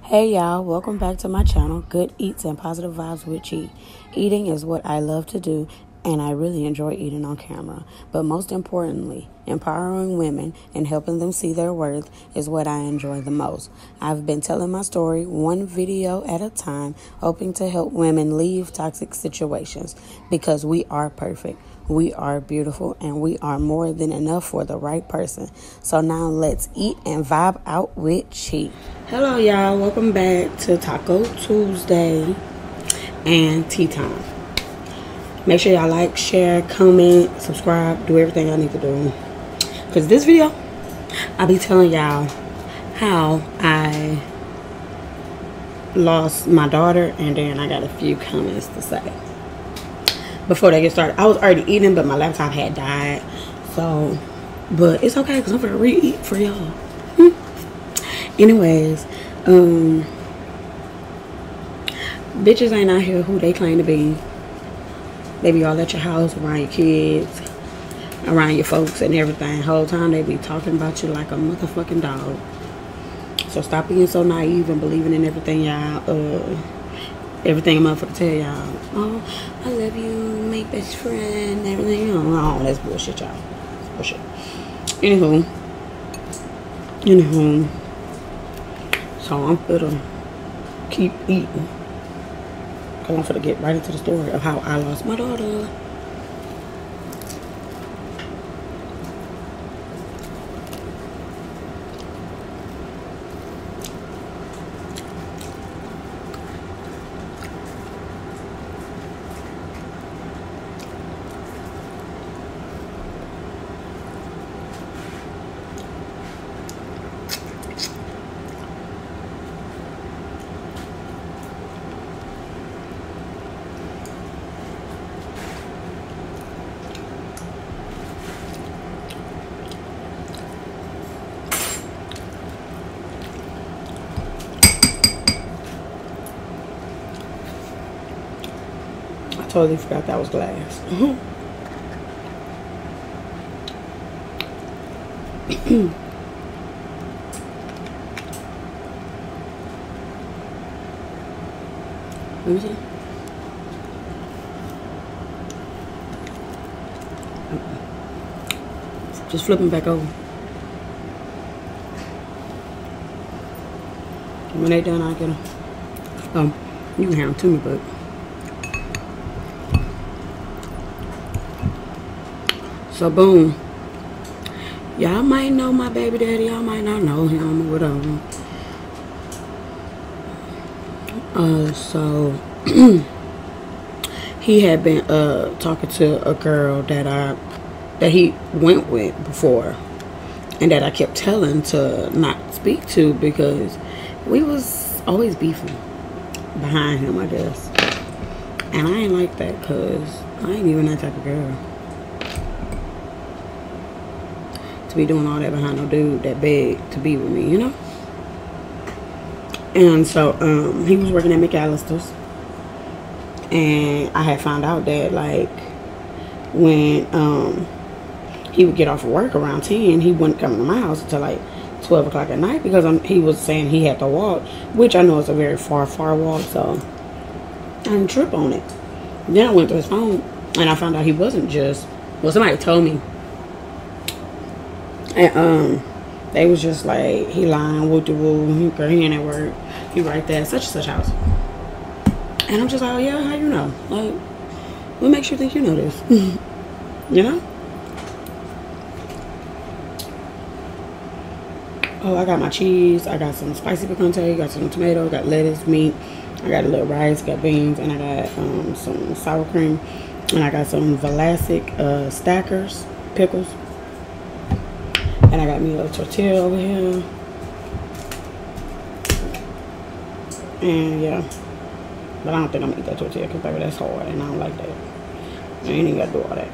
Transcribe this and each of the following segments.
Hey y'all, welcome back to my channel, Good Eats and Positive Vibes with Chi. Eating is what I love to do, and I really enjoy eating on camera. But most importantly, empowering women and helping them see their worth is what I enjoy the most. I've been telling my story one video at a time, hoping to help women leave toxic situations because we are perfect. We are beautiful and we are more than enough for the right person. So now let's eat and vibe out with Chi. Hello y'all, welcome back to Taco Tuesday and tea time. Make sure y'all like, share, comment, subscribe, do everything I need to do. Because this video, I'll be telling y'all how I lost my daughter, and then I got a few comments to say. Before they get started, I was already eating, but my laptop had died. So, but it's okay because I'm going to re-eat for y'all. Anyways, bitches ain't out here who they claim to be. They be all at your house, around your kids, around your folks and everything. Whole time they be talking about you like a motherfucking dog. So stop being so naive and believing in everything y'all, everything a motherfucker tell y'all. Oh, I love you, make best friend, everything. Oh, that's bullshit, y'all. Bullshit. Anywho. So I'm gonna keep eating. Cause I'm gonna get right into the story of how I lost my daughter. I totally forgot that was glass. Let me see. Just flipping back over. When they done, I'll get them. You can have them to me, but. So, boom. Y'all might know my baby daddy. Y'all might not know him or whatever. So, he had been talking to a girl that he went with before, and that I kept telling to not speak to because we was always beefing behind him, I guess. And I ain't like that because I ain't even that type of girl to be doing all that behind no dude that big to be with me, you know. And so he was working at McAllister's, and I had found out that like when he would get off of work around 10, he wouldn't come to my house until like 12 o'clock at night because he was saying he had to walk, which I know is a very far walk, so I didn't trip on it. Then I went to his phone and I found out he wasn't just, well, somebody told me, and they was just like, he lying, woo-de-woo, he ain't at work, he right there, such and such house. And I'm just like, oh yeah, how you know? Like, what makes you think you know this? You know? Oh, I got my cheese, I got some spicy picante, got some tomato, got lettuce, meat, I got a little rice, got beans, and I got some sour cream, and I got some Vlasic stackers, pickles, and I got me a little tortilla over here, and yeah, but I don't think I'm gonna eat that tortilla because baby, that's hard, and I don't like that. I ain't even gotta do all that.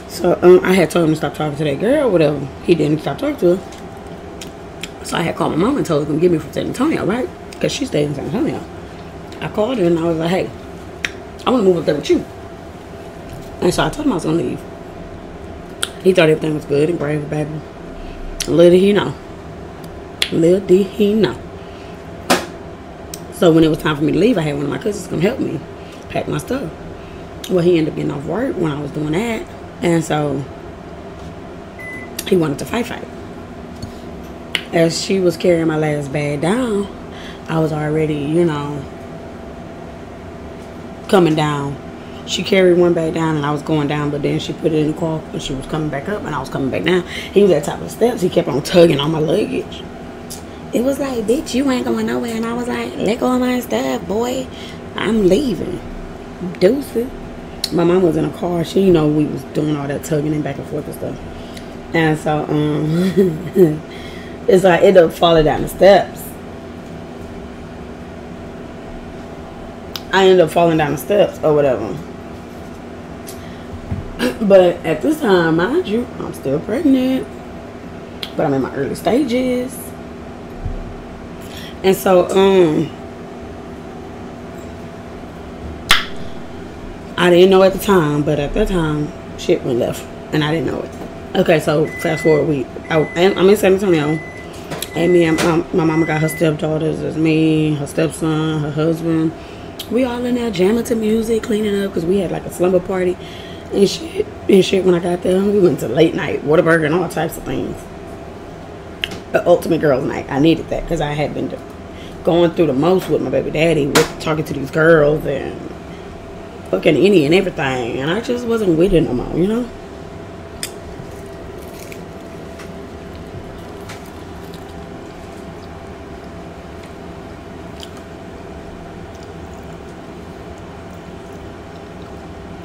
So I had told him to stop talking to that girl, whatever. He didn't stop talking to her. So I had called my mom and told her to come get me from San Antonio, right? Because she stayed in San Antonio. I called her and I was like, hey, I want to move up there with you. And so I told him I was going to leave. He thought everything was good and brave, baby. Little did he know. Little did he know. So when it was time for me to leave, I had one of my cousins come help me pack my stuff. Well, he ended up getting off work when I was doing that. And so he wanted to fight. As she was carrying my last bag down, I was already, you know, coming down. She carried one bag down and I was going down, but then she put it in the car and she was coming back up and I was coming back down. He was at the top of the steps. He kept on tugging on my luggage. It was like, bitch, you ain't going nowhere. And I was like, let go of my stuff, boy. I'm leaving. Deuces. My mom was in a car. She, you know, we was doing all that tugging and back and forth and stuff. And so, it's like, it ended up falling down the steps. I ended up falling down the steps or whatever. But at this time, mind you, I'm still pregnant. But I'm in my early stages. And so, I didn't know at the time, but at that time, shit went left. And I didn't know it. Okay, so fast forward, I'm in San Antonio. And me and my mama got her stepdaughters. It's me, her stepson, her husband. We all in there jamming to music, cleaning up, because we had like a slumber party and shit when I got there. We went to late night, Whataburger, and all types of things. The ultimate girls' night. I needed that because I had been going through the most with my baby daddy, with talking to these girls and fucking any and everything. And I just wasn't with it no more, you know?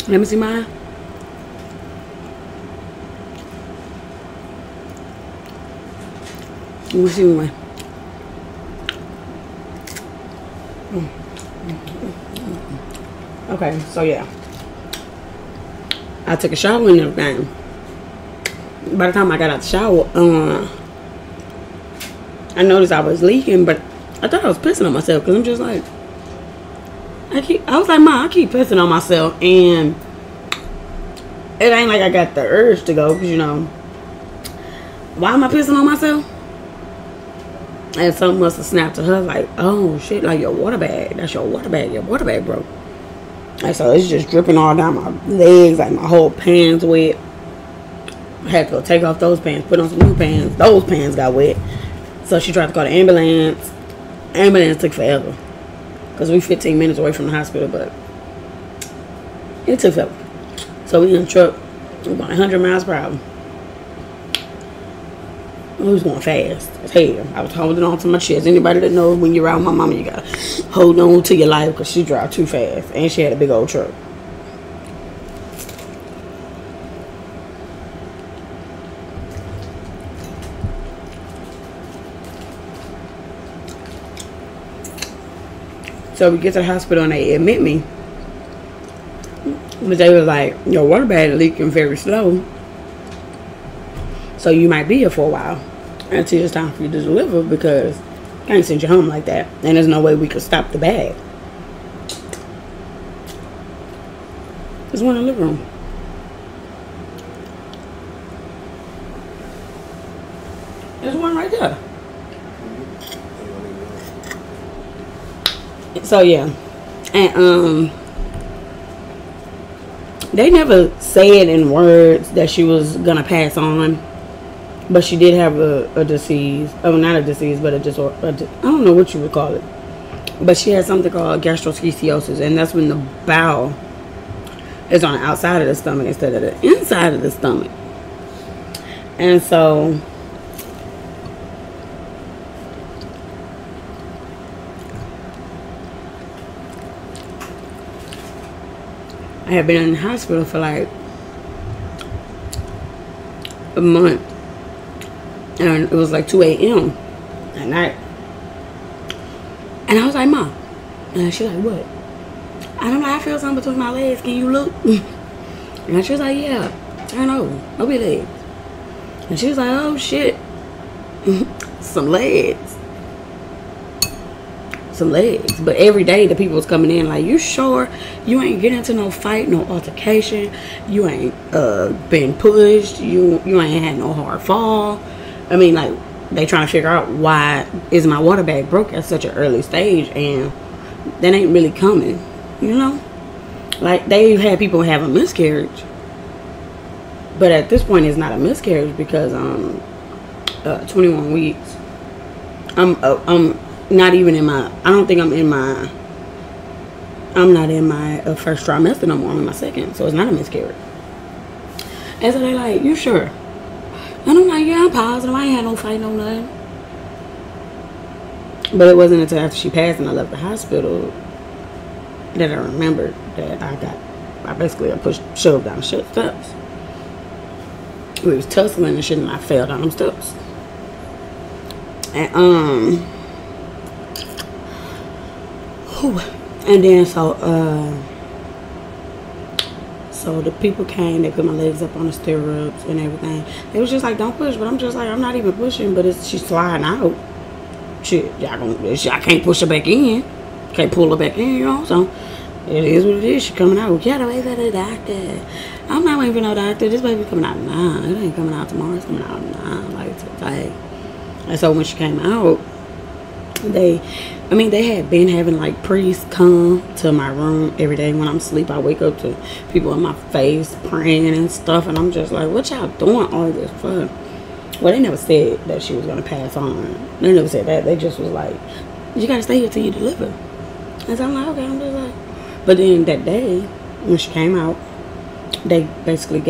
Let me see mine. Let me see mine. Okay, so yeah. I took a shower and everything. By the time I got out the shower, I noticed I was leaking, but I thought I was pissing on myself because I'm just like, I was like, Ma, I keep pissing on myself, and it ain't like I got the urge to go, because, you know, why am I pissing on myself? And something must have snapped to her, like, oh, shit, like, your water bag. That's your water bag broke. And so it's just dripping all down my legs, like, my whole pants wet. I had to go take off those pants, put on some new pants. Those pants got wet. So she tried to call the ambulance. Ambulance took forever. Because we 15 minutes away from the hospital, but it took forever. So we in the truck, we going 100 miles per hour. We was going fast as hell. I was holding on to my chest. Anybody that knows when you're around my mama, you gotta hold on to your life because she drive too fast. And she had a big old truck. So we get to the hospital and they admit me. But they were like, your water bag leaking very slow. So you might be here for a while until it's time for you to deliver, because I can't send you home like that. And there's no way we could stop the bag. There's one in the living room. There's one right there. So yeah, and they never said in words that she was gonna pass on, but she did have a disease. Oh, not a disease, but I don't know what you would call it, but she had something called gastroschistosis, and that's when the bowel is on the outside of the stomach instead of the inside of the stomach. And so I had been in the hospital for like a month, and it was like 2 a.m. at night, and I was like, Mom, and she's like, what? I don't know, I feel something between my legs, can you look? And she was like, yeah, turn over, open your legs. And she was like, oh shit, some legs. But every day the people was coming in like, you sure you ain't get into no fight, no altercation, you ain't been pushed, you ain't had no hard fall? I mean, like, they trying to figure out why is my water bag broke at such an early stage, and that ain't really coming, you know? Like, they had people have a miscarriage, but at this point it's not a miscarriage because 21 weeks. I'm not even in my, I don't think I'm not in my first trimester no more. I'm in my second, so it's not a miscarriage. And so they're like, you sure? And I'm like, yeah, I'm positive. I ain't had no fight, no nothing. But it wasn't until after she passed and I left the hospital that I remembered that I basically shoved down the steps. We was tussling and shit, and I fell down them steps. And and then so the people came, they put my legs up on the stirrups and everything. They was just like, don't push, but I'm just like, I'm not even pushing, but she's sliding out. Shit, I can't push her back in. Can't pull her back in, you know, so it is what it is. She coming out. You gotta wait for the doctor. I'm not waiting for no doctor. This baby coming out now. It ain't coming out tomorrow. It's coming out now, like today. And so when she came out, they had been having like priests come to my room every day when I'm asleep. I wake up to people in my face praying and stuff, and I'm just like, what y'all doing all this for? Well, they never said that she was gonna pass on. They never said that. They just was like, you gotta stay here till you deliver. And so I'm like, okay, I'm just like. But then that day when she came out, they basically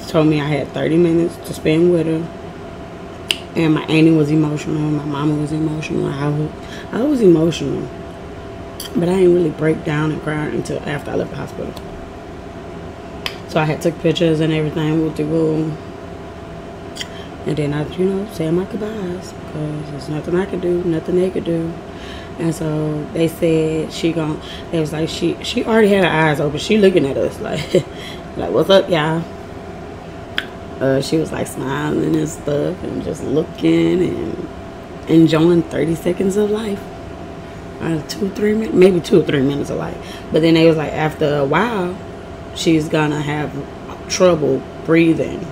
told me I had 30 minutes to spend with her. And my auntie was emotional, my mama was emotional, I was emotional. But I didn't really break down and cry until after I left the hospital. So I had took pictures and everything with the room. And then I, said my goodbyes because there's nothing I could do, nothing they could do. And so they said they was like, she already had her eyes open. She looking at us like, like, what's up, y'all? She was like smiling and stuff and just looking and enjoying 30 seconds of life. 2 or 3 minutes, maybe 2 or 3 minutes of life. But then they was like, after a while, she's gonna have trouble breathing.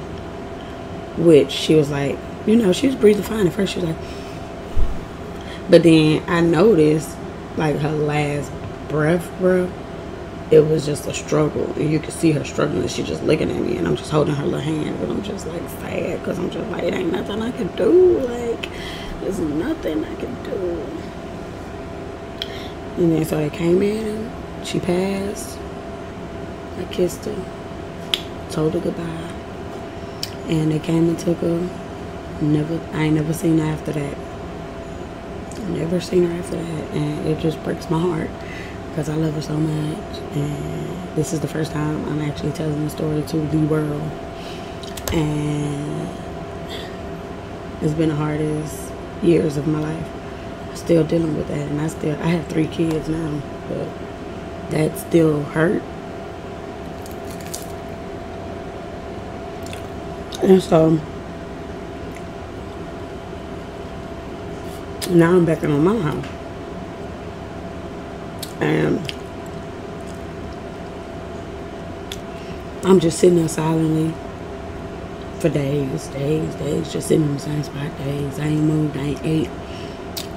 Which she was like, she was breathing fine at first. She was like, but then I noticed, like, her last breath, it was just a struggle, and you could see her struggling. She just looking at me, and I'm just holding her little hand, but I'm just like sad because I'm just like, it ain't nothing I can do. Like, there's nothing I can do. And then so they came in, she passed. I kissed her, told her goodbye, and they came and took her. I ain't never seen her after that. Never seen her after that, and it just breaks my heart. Because I love her so much, and this is the first time I'm actually telling the story to the world, and it's been the hardest years of my life. I'm still dealing with that, and I have 3 kids now, but that still hurt. And so now I'm back in my mama's house. And I'm just sitting there silently for days, just sitting in the same spot, days. I ain't moved, I ain't ate.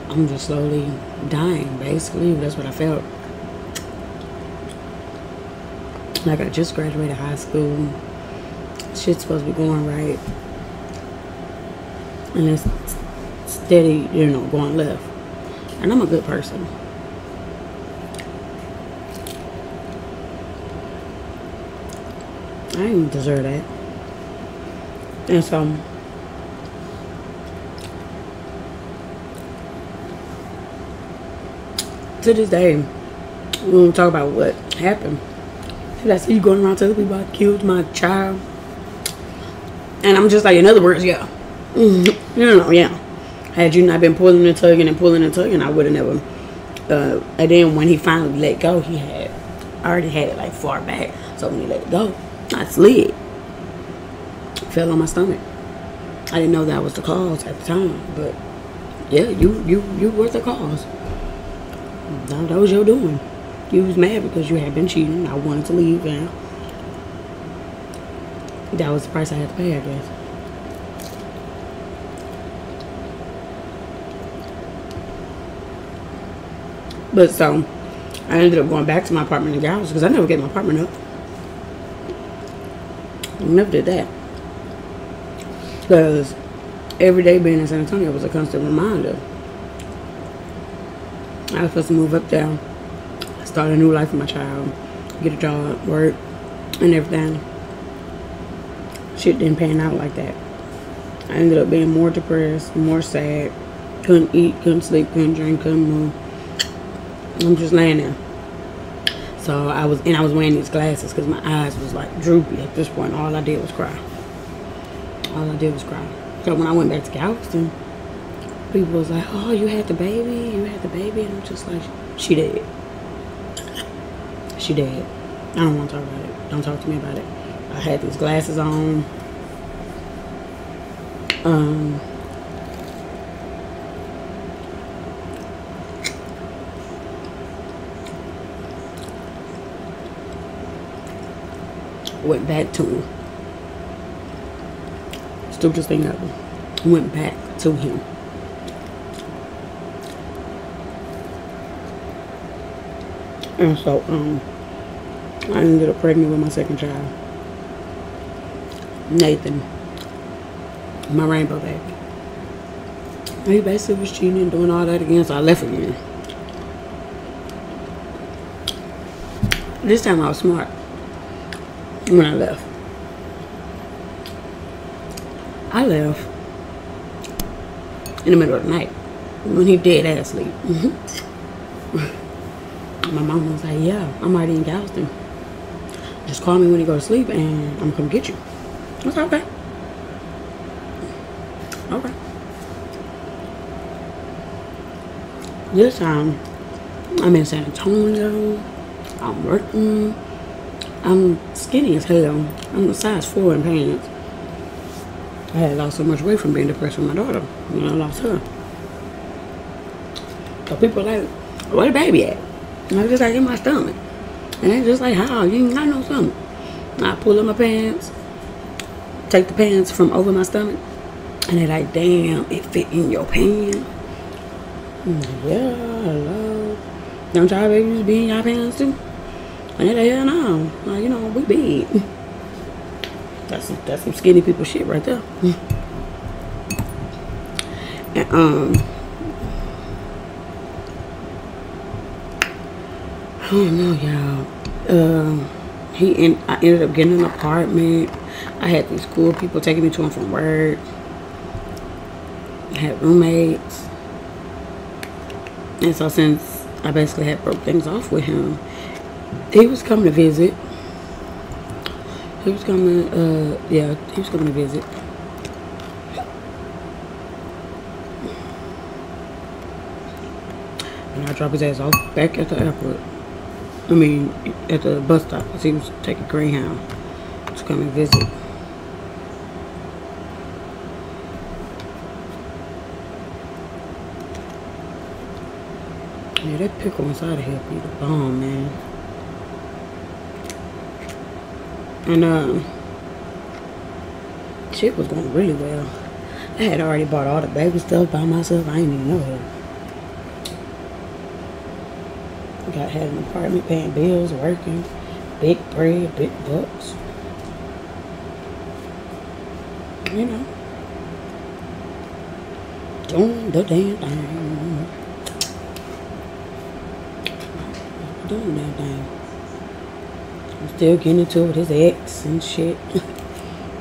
I'm just slowly dying, basically. That's what I felt. Like I just graduated high school. Shit's supposed to be going right. And it's steady, going left. And I'm a good person. I didn't deserve that. And so to this day, we don't talk about what happened. I see you going around telling people I killed my child. And I'm just like, in other words, yeah. Yeah. Had you not been pulling and tugging, I would have never. And then when he finally let go, I already had it like far back. So when he let it go, I slid. Fell on my stomach. I didn't know that was the cause at the time, but yeah, you were the cause. That was your doing. You was mad because you had been cheating. I wanted to leave, and that was the price I had to pay, I guess. But so I ended up going back to my apartment in Galveston because I never gave my apartment up. I never did that. Because every day being in San Antonio was a constant reminder. I was supposed to move up there, start a new life for my child, get a job, work, and everything. Shit didn't pan out like that. I ended up being more depressed, more sad. Couldn't eat, couldn't sleep, couldn't drink, couldn't move. I'm just laying there. So I was wearing these glasses because my eyes was like droopy at this point. All I did was cry. All I did was cry. So when I went back to Galveston, people was like, "Oh, you had the baby? You had the baby?" And I'm just like, "She dead. She dead. I don't want to talk about it. Don't talk to me about it." I had these glasses on. Went back to him. Stupidest thing ever. Went back to him. And so, I ended up pregnant with my second child. Nathan. My rainbow baby. He basically was cheating and doing all that again, so I left again. This time I was smart when I left. I left in the middle of the night when he dead ass sleep. My mom was like, "Yeah, I'm already in Galveston. Just call me when you go to sleep and I'm gonna come get you." I was like, "Okay. Okay." This time, I'm in San Antonio. I'm working. I'm skinny as hell. I'm a size 4 in pants. I had lost so much weight from being depressed with my daughter when I lost her. So people are like, "Where the baby at?" And I was just like, "In my stomach." And they just like, "How? You ain't got no stomach." And I pull up my pants, take the pants from over my stomach, and they're like, "Damn, it fit in your pants." I'm like, "Yeah, hello. Don't y'all babies be in y'all pants too?" And they're like, "Hell no. Like, you know, we big." That's some skinny people shit right there. And I don't know, y'all. I ended up getting an apartment. I had these cool people taking me to and from work. I had roommates. And so since I basically had broke things off with him, he was coming to visit. He was coming, he was coming to visit. And I dropped his ass off back at the airport. I mean, at the bus stop, because he was taking Greyhound to come and visit. Yeah, that pickle inside of here be the bomb, man. And, shit was going really well. I had already bought all the baby stuff by myself. I didn't even know her. Had an apartment, paying bills, working, big bread, big bucks. You know, doing the damn thing. Doing that thing. I'm still getting into it with his ex and shit.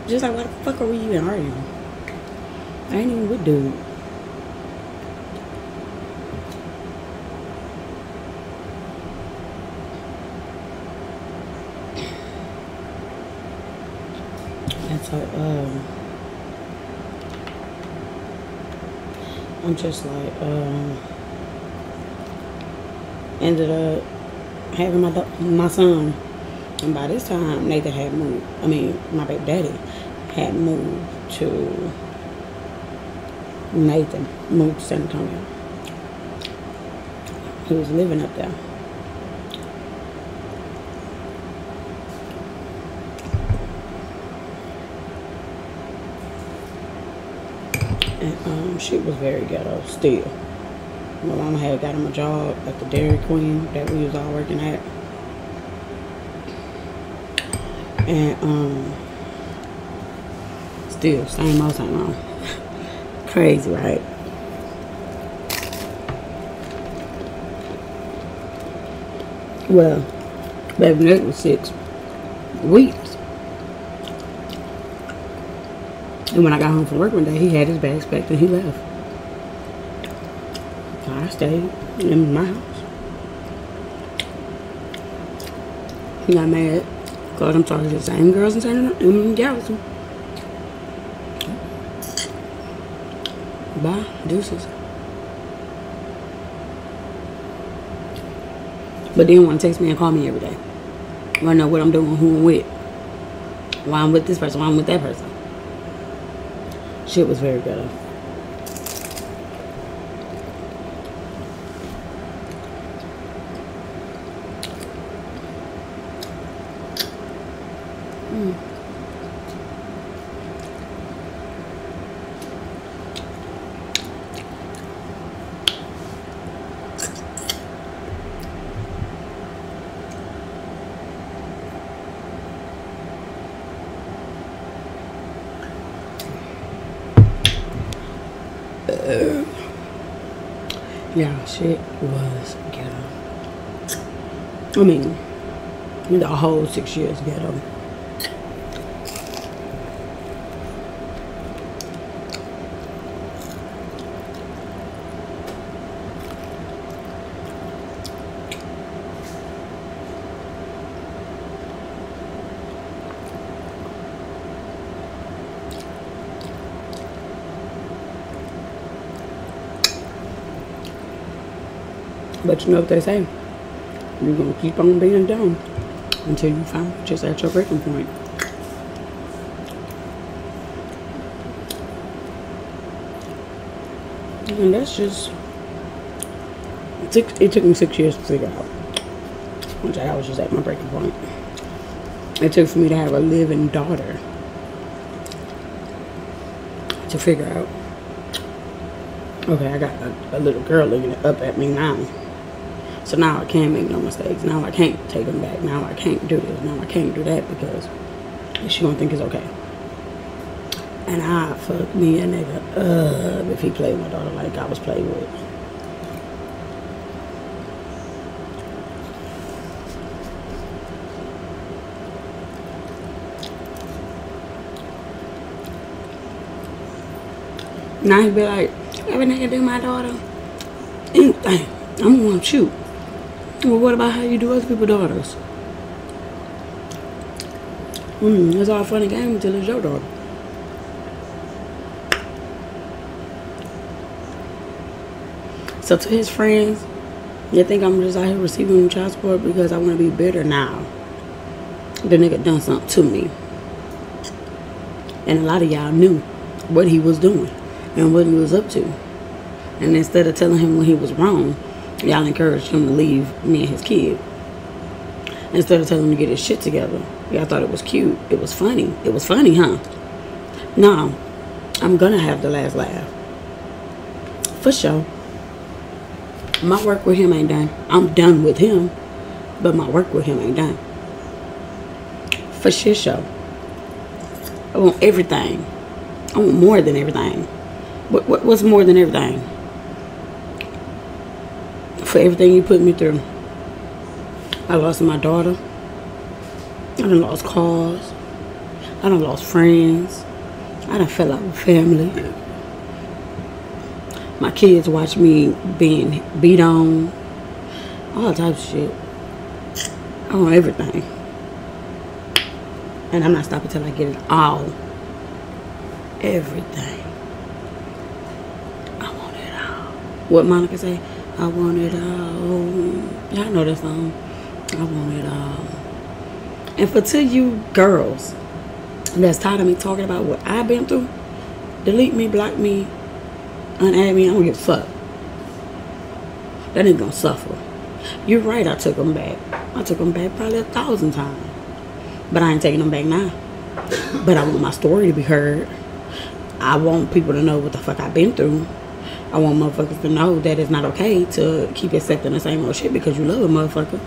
Just like, why the fuck are we even arguing? I ain't even with dude. So, I'm just like, ended up having my son. And by this time, Nathan had moved. I mean, my baby daddy had moved to San Antonio. He was living up there. And shit was very ghetto still. My mama had got him a job at the Dairy Queen that we was all working at. And still same old. Crazy, right? Well, baby Nick was 6 weeks. And when I got home from work one day, he had his bags packed and he left. So I stayed in my house. He got mad because I'm talking to the same girls in Galveston. Bye, deuces. But then want to text me and call me every day. Want to know what I'm doing, who I'm with. Why I'm with this person, why I'm with that person. Shit was very ghetto. Yeah, shit was ghetto. I mean, the whole 6 years ghetto. But you know what they say, you're gonna keep on being dumb until you find just at your breaking point. And that's just, it took me 6 years to figure out. Once I was just at my breaking point. It took for me to have a living daughter to figure out, okay, I got a little girl looking up at me now. So now I can't make no mistakes. Now I can't take them back. Now I can't do this. Now I can't do that because she gonna think it's okay. And I fuck me a nigga up if he played my daughter like I was played with. Now he be like, every nigga do my daughter anything, I'm gonna want to shoot. Well, what about how you do other people's daughters? It's all fun and game until it's your daughter. So to his friends, you think I'm just out here receiving child support because I want to be bitter now? The nigga done something to me. And a lot of y'all knew what he was doing and what he was up to. And instead of telling him when he was wrong, y'all encouraged him to leave me and his kid. Instead of telling him to get his shit together, y'all thought it was cute. It was funny. It was funny, huh? No, I'm gonna have the last laugh. For sure. My work with him ain't done. I'm done with him, but my work with him ain't done. For shit show. I want everything. I want more than everything. What's more than everything? For everything you put me through. I lost my daughter. I done lost cars. I done lost friends. I done fell out with family. My kids watch me being beat on. All types of shit. I want everything. And I'm not stopping till I get it all. Everything. I want it all. What Monica say? I want it all. Y'all know that song. I want it all. And for two you girls that's tired of me talking about what I've been through, delete me, block me, unadd me, I don't give a fuck. That ain't gonna suffer. You're right, I took them back. I took them back probably 1,000 times. But I ain't taking them back now. But I want my story to be heard. I want people to know what the fuck I've been through. I want motherfuckers to know that it's not okay to keep accepting the same old shit because you love a motherfucker.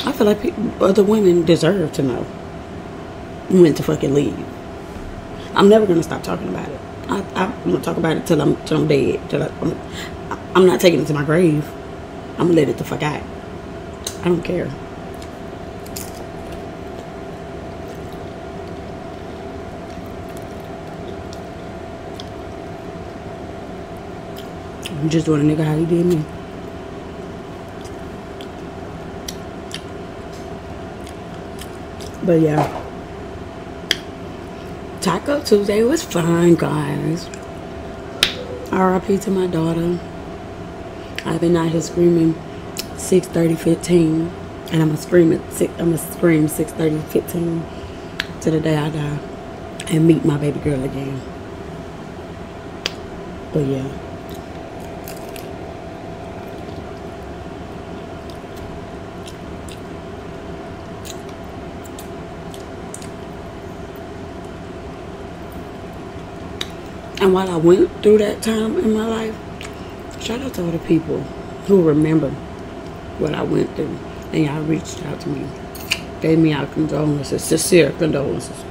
I feel like other women deserve to know when to fucking leave. I'm never gonna stop talking about it. I'm gonna talk about it till I'm dead. I'm not taking it to my grave. I'm gonna let it the fuck out. I don't care. I'm just doing a nigga how he did me. But yeah, Taco Tuesday was fun, guys. R.I.P. to my daughter. I've been out here screaming 6:30:15, and I'm gonna scream at 6:30:15 to the day I die and meet my baby girl again. But yeah. And while I went through that time in my life, shout out to all the people who remember what I went through. And y'all reached out to me. Gave me our condolences, sincere condolences.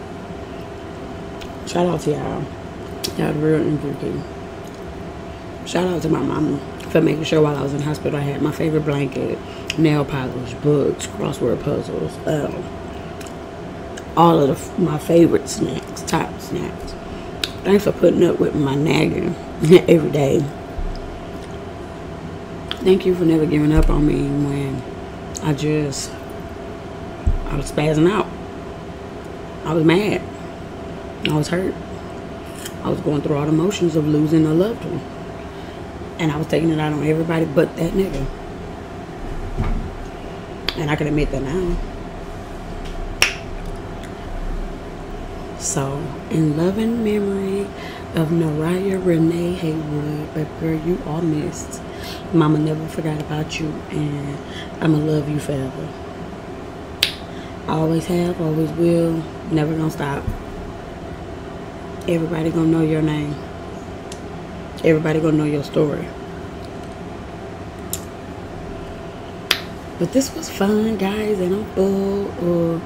Shout out to y'all. Y'all real MVP. Shout out to my mama for making sure while I was in hospital I had my favorite blanket, nail polish, books, crossword puzzles, all of my favorite snacks, top snacks. Thanks for putting up with my nagging every day. Thank you for never giving up on me when I was spazzing out. I was mad. I was hurt. I was going through all the emotions of losing a loved one. And I was taking it out on everybody but that nigga. And I can admit that now. So, in loving memory of Naraya Renee Haywood, baby girl, you are missed. Mama never forgot about you, and I'ma love you forever. I always have, always will, never gonna stop. Everybody gonna know your name. Everybody gonna know your story. But this was fun, guys, and I'm full.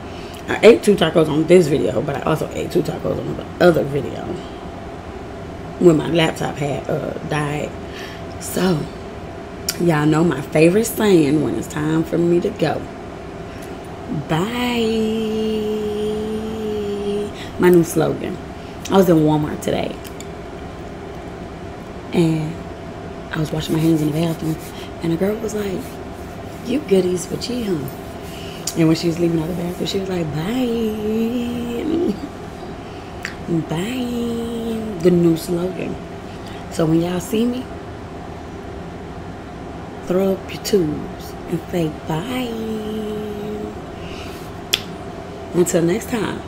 I ate 2 tacos on this video, but I also ate 2 tacos on the other video when my laptop had died. So, y'all know my favorite saying when it's time for me to go. Bye. My new slogan. I was in Walmart today, and I was washing my hands in the bathroom, and a girl was like, "You goodies for Chi, huh?" And when she was leaving out the bathroom, she was like, "Bye." Bye. The new slogan. So when y'all see me, throw up your tubes and say bye. Until next time,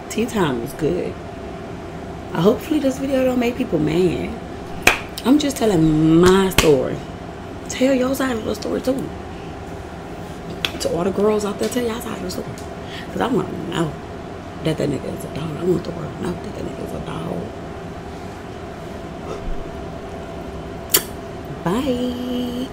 tea time was good. Hopefully this video don't make people mad. I'm just telling my story. Tell your side of the story too. To all the girls out there, tell y'all side of the story. Because I want to know that nigga is a dog. I want the world to know that nigga is a dog. Bye.